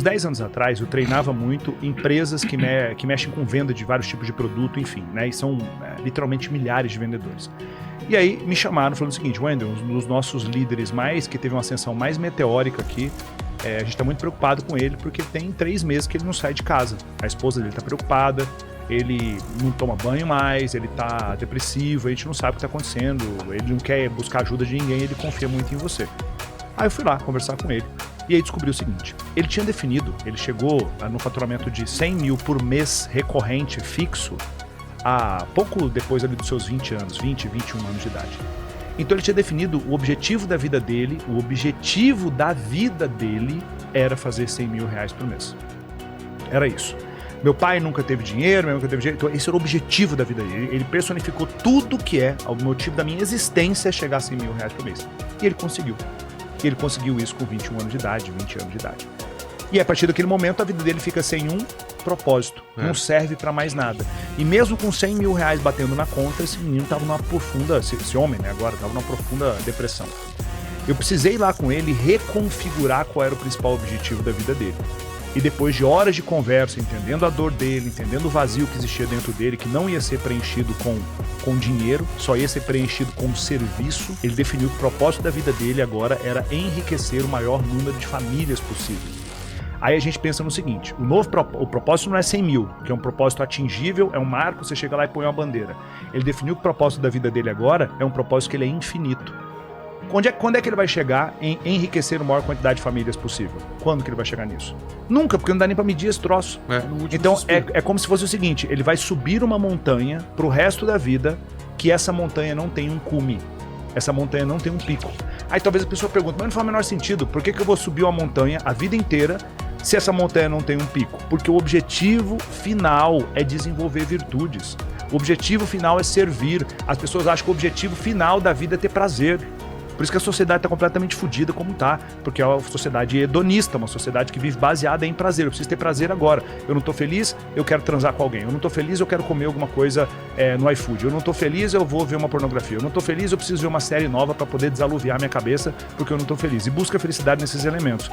10 anos atrás, eu treinava muito empresas que mexem com venda de vários tipos de produto, enfim, né? E são literalmente milhares de vendedores. E aí me chamaram falando o seguinte: Wendel, um dos nossos líderes que teve uma ascensão mais meteórica aqui, a gente está muito preocupado com ele porque tem 3 meses que ele não sai de casa. A esposa dele está preocupada, ele não toma banho mais, ele está depressivo, a gente não sabe o que está acontecendo, ele não quer buscar ajuda de ninguém, ele confia muito em você. Aí eu fui lá conversar com ele e aí descobri o seguinte: ele tinha definido, ele chegou no faturamento de 100 mil por mês recorrente, fixo, pouco depois ali dos seus 20 anos, 20, 21 anos de idade. Então ele tinha definido o objetivo da vida dele, era fazer 100 mil reais por mês. Era isso. Meu pai nunca teve dinheiro, então esse era o objetivo da vida dele. Ele personificou tudo que o motivo da minha existência chegar a 100 mil reais por mês. E ele conseguiu. E ele conseguiu isso com 21 anos de idade, 20 anos de idade. E a partir daquele momento a vida dele fica sem um propósito, não serve pra mais nada. E mesmo com 100 mil reais batendo na conta, esse menino tava numa profunda, esse homem, né, agora, tava numa profunda depressão. Eu precisei ir lá com ele reconfigurar qual era o principal objetivo da vida dele. E depois de horas de conversa, entendendo a dor dele, entendendo o vazio que existia dentro dele, que não ia ser preenchido com dinheiro, só ia ser preenchido com serviço, ele definiu que o propósito da vida dele agora era enriquecer o maior número de famílias possível. Aí a gente pensa no seguinte: o propósito não é 100 mil, que é um propósito atingível, é um marco, você chega lá e põe uma bandeira. Ele definiu que o propósito da vida dele agora é um propósito que ele é infinito. Quando é que ele vai chegar em enriquecer a maior quantidade de famílias possível? Quando que ele vai chegar nisso? Nunca, porque não dá nem pra medir esse troço. Então é como se fosse o seguinte: ele vai subir uma montanha pro resto da vida, que essa montanha não tem um cume, essa montanha não tem um pico. Aí talvez a pessoa pergunte: mas não faz o menor sentido, por que eu vou subir uma montanha a vida inteira se essa montanha não tem um pico? Porque o objetivo final é desenvolver virtudes. O objetivo final é servir. As pessoas acham que o objetivo final da vida é ter prazer. Por isso que a sociedade está completamente fodida como está, porque é uma sociedade hedonista, uma sociedade que vive baseada em prazer. Eu preciso ter prazer agora. Eu não estou feliz, eu quero transar com alguém. Eu não estou feliz, eu quero comer alguma coisa no iFood. Eu não estou feliz, eu vou ver uma pornografia. Eu não estou feliz, eu preciso ver uma série nova para poder desaluviar minha cabeça, porque eu não estou feliz. E busca felicidade nesses elementos.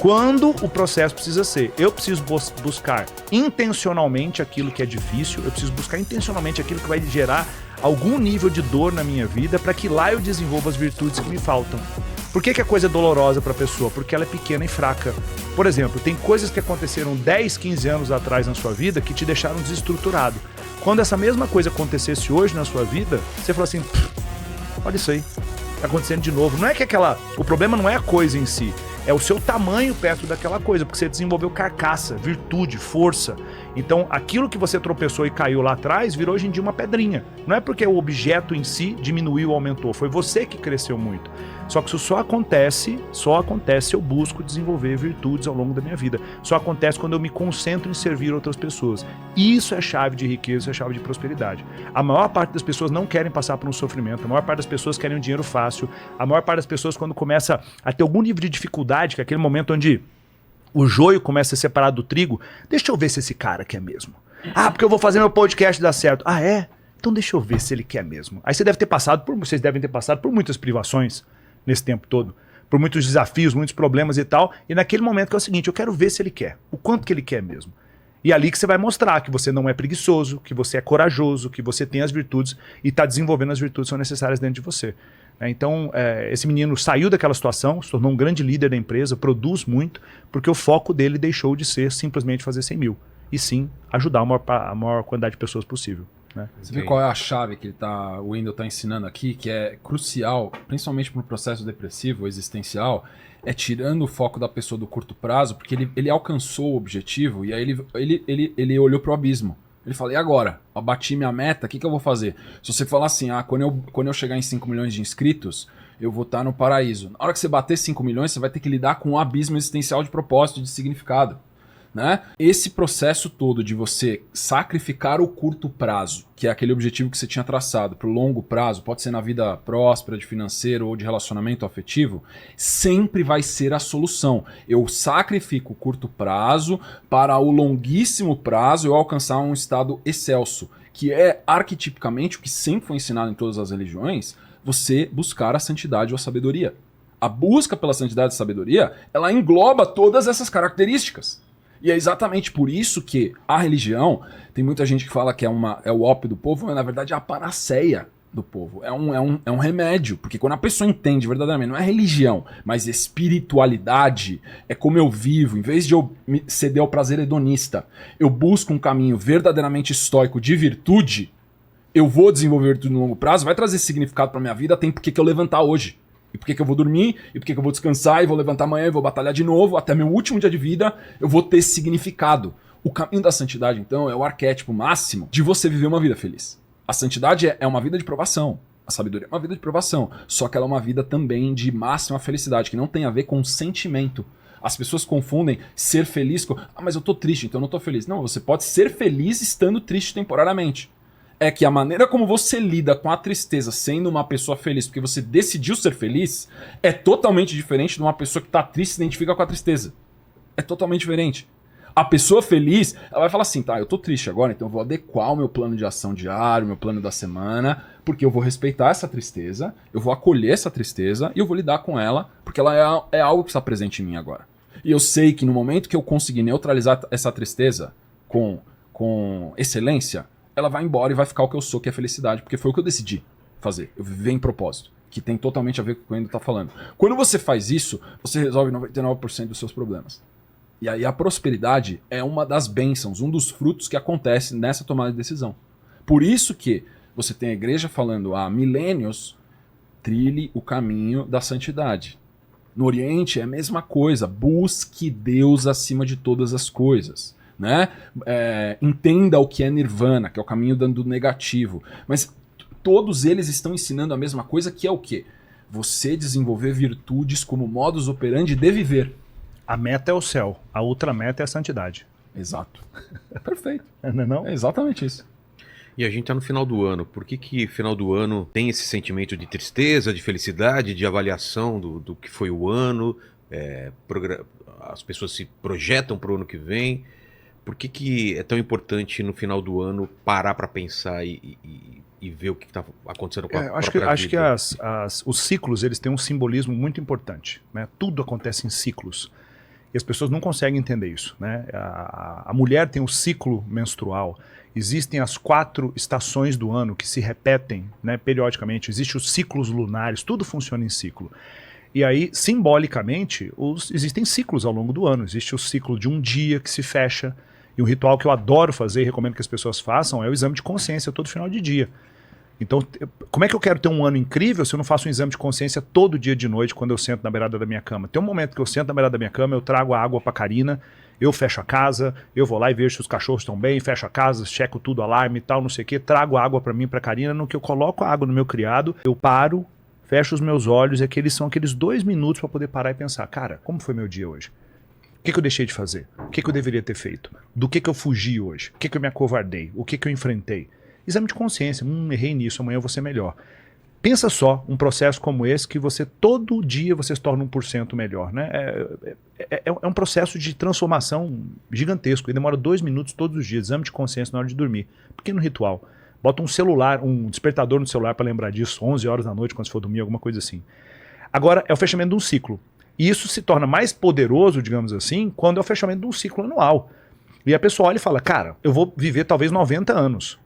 Quando o processo precisa ser: eu preciso buscar intencionalmente aquilo que é difícil, eu preciso buscar intencionalmente aquilo que vai gerar algum nível de dor na minha vida, para que lá eu desenvolva as virtudes que me faltam. Por que a coisa é dolorosa para a pessoa? Porque ela é pequena e fraca. Por exemplo, tem coisas que aconteceram 10, 15 anos atrás na sua vida que te deixaram desestruturado. Quando essa mesma coisa acontecesse hoje na sua vida, você fala assim: olha isso aí, tá acontecendo de novo. Não é que o problema não é a coisa em si, é o seu tamanho perto daquela coisa, porque você desenvolveu carcaça, virtude, força. Então, aquilo que você tropeçou e caiu lá atrás, virou hoje em dia uma pedrinha. Não é porque o objeto em si diminuiu ou aumentou, foi você que cresceu muito. Só que isso só acontece se eu busco desenvolver virtudes ao longo da minha vida. Só acontece quando eu me concentro em servir outras pessoas. Isso é chave de riqueza, isso é chave de prosperidade. A maior parte das pessoas não querem passar por um sofrimento, a maior parte das pessoas querem um dinheiro fácil, a maior parte das pessoas, quando começa a ter algum nível de dificuldade, que é aquele momento onde o joio começa a ser separado do trigo, deixa eu ver se esse cara quer mesmo. Porque eu vou fazer meu podcast dar certo. É? Então deixa eu ver se ele quer mesmo. Aí vocês devem ter passado por muitas privações nesse tempo todo, por muitos desafios, muitos problemas e tal, e naquele momento que é o seguinte: eu quero ver se ele quer, o quanto que ele quer mesmo. E é ali que você vai mostrar que você não é preguiçoso, que você é corajoso, que você tem as virtudes e está desenvolvendo as virtudes que são necessárias dentro de você. Então, esse menino saiu daquela situação, se tornou um grande líder da empresa, produz muito, porque o foco dele deixou de ser simplesmente fazer 100 mil, e sim ajudar a maior quantidade de pessoas possível. Né? Você vê qual é a chave que o Wendel está ensinando aqui, que é crucial, principalmente para o processo depressivo, existencial, é tirando o foco da pessoa do curto prazo, porque ele alcançou o objetivo e aí ele olhou para o abismo. Ele fala: e agora? Eu bati minha meta, o que eu vou fazer? Se você falar assim: quando eu chegar em 5 milhões de inscritos, eu vou estar no paraíso. Na hora que você bater 5 milhões, você vai ter que lidar com um abismo existencial de propósito, de significado. Né? Esse processo todo de você sacrificar o curto prazo, que é aquele objetivo que você tinha traçado, para o longo prazo, pode ser na vida próspera, de financeiro ou de relacionamento afetivo, sempre vai ser a solução. Eu sacrifico o curto prazo para o longuíssimo prazo eu alcançar um estado excelso, que é arquetipicamente o que sempre foi ensinado em todas as religiões: você buscar a santidade ou a sabedoria. A busca pela santidade e sabedoria, ela engloba todas essas características. E é exatamente por isso que a religião, tem muita gente que fala que é o ópio do povo, mas na verdade é a panaceia do povo. É um remédio, porque quando a pessoa entende verdadeiramente, não é religião, mas espiritualidade, é como eu vivo, em vez de eu ceder ao prazer hedonista, eu busco um caminho verdadeiramente estoico de virtude, eu vou desenvolver virtude no longo prazo, vai trazer significado pra minha vida, tem por que eu levantar hoje. E por que eu vou dormir, e por que eu vou descansar, e vou levantar amanhã, e vou batalhar de novo, até meu último dia de vida, eu vou ter significado. O caminho da santidade, então, é o arquétipo máximo de você viver uma vida feliz. A santidade é uma vida de provação. A sabedoria é uma vida de provação. Só que ela é uma vida também de máxima felicidade, que não tem a ver com sentimento. As pessoas confundem ser feliz com... mas eu tô triste, então eu não tô feliz. Não, você pode ser feliz estando triste temporariamente. É que a maneira como você lida com a tristeza sendo uma pessoa feliz, porque você decidiu ser feliz, é totalmente diferente de uma pessoa que tá triste e se identifica com a tristeza. É totalmente diferente. A pessoa feliz, ela vai falar assim, tá, eu tô triste agora, então eu vou adequar o meu plano de ação diário, meu plano da semana, porque eu vou respeitar essa tristeza, eu vou acolher essa tristeza e eu vou lidar com ela, porque ela é algo que está presente em mim agora. E eu sei que no momento que eu conseguir neutralizar essa tristeza com excelência, ela vai embora e vai ficar o que eu sou, que é felicidade, porque foi o que eu decidi fazer. Eu vivi em propósito, que tem totalmente a ver com o que o Endo tá falando. Quando você faz isso, você resolve 99% dos seus problemas. E aí a prosperidade é uma das bênçãos, um dos frutos que acontece nessa tomada de decisão. Por isso que você tem a igreja falando há milênios, trilhe o caminho da santidade. No Oriente é a mesma coisa, busque Deus acima de todas as coisas. Né? Entenda o que é nirvana, que é o caminho do negativo. Mas todos eles estão ensinando a mesma coisa, que é o quê? Você desenvolver virtudes como modus operandi de viver. A meta é o céu, a outra meta é a santidade. Exato. Perfeito. Não é não? É exatamente isso. E a gente tá no final do ano. Por que final do ano tem esse sentimento de tristeza, de felicidade, de avaliação do que foi o ano? As pessoas se projetam para o ano que vem. Por que é tão importante no final do ano parar para pensar e ver o que está acontecendo com a própria vida? Acho que os ciclos eles têm um simbolismo muito importante. Né? Tudo acontece em ciclos. E as pessoas não conseguem entender isso. Né? A mulher tem o ciclo menstrual. Existem as 4 estações do ano que se repetem, né, periodicamente. Existem os ciclos lunares, tudo funciona em ciclo. E aí, simbolicamente, existem ciclos ao longo do ano. Existe o ciclo de um dia que se fecha. E um ritual que eu adoro fazer e recomendo que as pessoas façam é o exame de consciência todo final de dia. Então, como é que eu quero ter um ano incrível se eu não faço um exame de consciência todo dia de noite quando eu sento na beirada da minha cama? Tem um momento que eu sento na beirada da minha cama, eu trago a água pra Karina, eu fecho a casa, eu vou lá e vejo se os cachorros estão bem, fecho a casa, checo tudo, alarme e tal, não sei o quê, trago a água pra mim, pra Karina. No que eu coloco a água no meu criado, eu paro, fecho os meus olhos e são aqueles 2 minutos pra poder parar e pensar, cara, como foi meu dia hoje? O que eu deixei de fazer? O que eu deveria ter feito? Do que eu fugi hoje? O que eu me acovardei? O que eu enfrentei? Exame de consciência. Errei nisso, amanhã eu vou ser melhor. Pensa só, um processo como esse, que você todo dia você se torna 1% melhor. Né? É um processo de transformação gigantesco. E demora 2 minutos todos os dias. Exame de consciência na hora de dormir. Pequeno ritual. Bota um celular, um despertador no celular para lembrar disso, 11 horas da noite, quando você for dormir, alguma coisa assim. Agora, é o fechamento de um ciclo. E isso se torna mais poderoso, digamos assim, quando é o fechamento de um ciclo anual. E a pessoa olha e fala, cara, eu vou viver talvez 90 anos.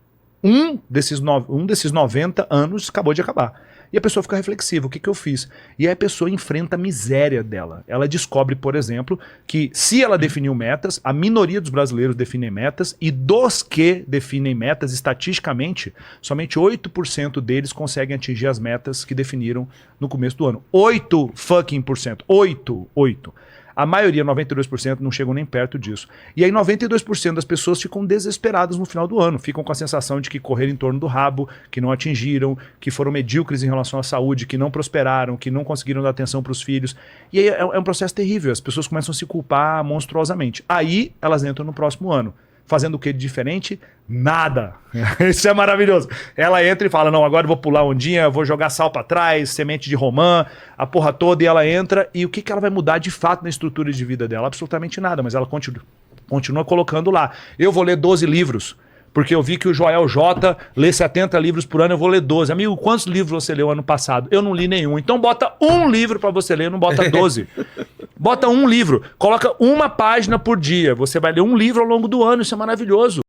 Um desses 90 anos acabou de acabar. E a pessoa fica reflexiva, o que eu fiz? E aí a pessoa enfrenta a miséria dela. Ela descobre, por exemplo, que se ela definiu metas, a minoria dos brasileiros definem metas, e dos que definem metas, estatisticamente, somente 8% deles conseguem atingir as metas que definiram no começo do ano. 8%. 8. A maioria, 92%, não chegam nem perto disso. E aí 92% das pessoas ficam desesperadas no final do ano. Ficam com a sensação de que correram em torno do rabo, que não atingiram, que foram medíocres em relação à saúde, que não prosperaram, que não conseguiram dar atenção para os filhos. E aí é um processo terrível. As pessoas começam a se culpar monstruosamente. Aí elas entram no próximo ano. Fazendo o que de diferente? Nada. Isso é maravilhoso. Ela entra e fala, não, agora eu vou pular ondinha, vou jogar sal pra trás, semente de romã, a porra toda, e ela entra, e o que ela vai mudar de fato na estrutura de vida dela? Absolutamente nada, mas ela continua colocando lá. Eu vou ler 12 livros, porque eu vi que o Joel J lê 70 livros por ano, eu vou ler 12. Amigo, quantos livros você leu ano passado? Eu não li nenhum. Então bota um livro pra você ler, não bota 12. Bota um livro, coloca uma página por dia. Você vai ler um livro ao longo do ano, isso é maravilhoso.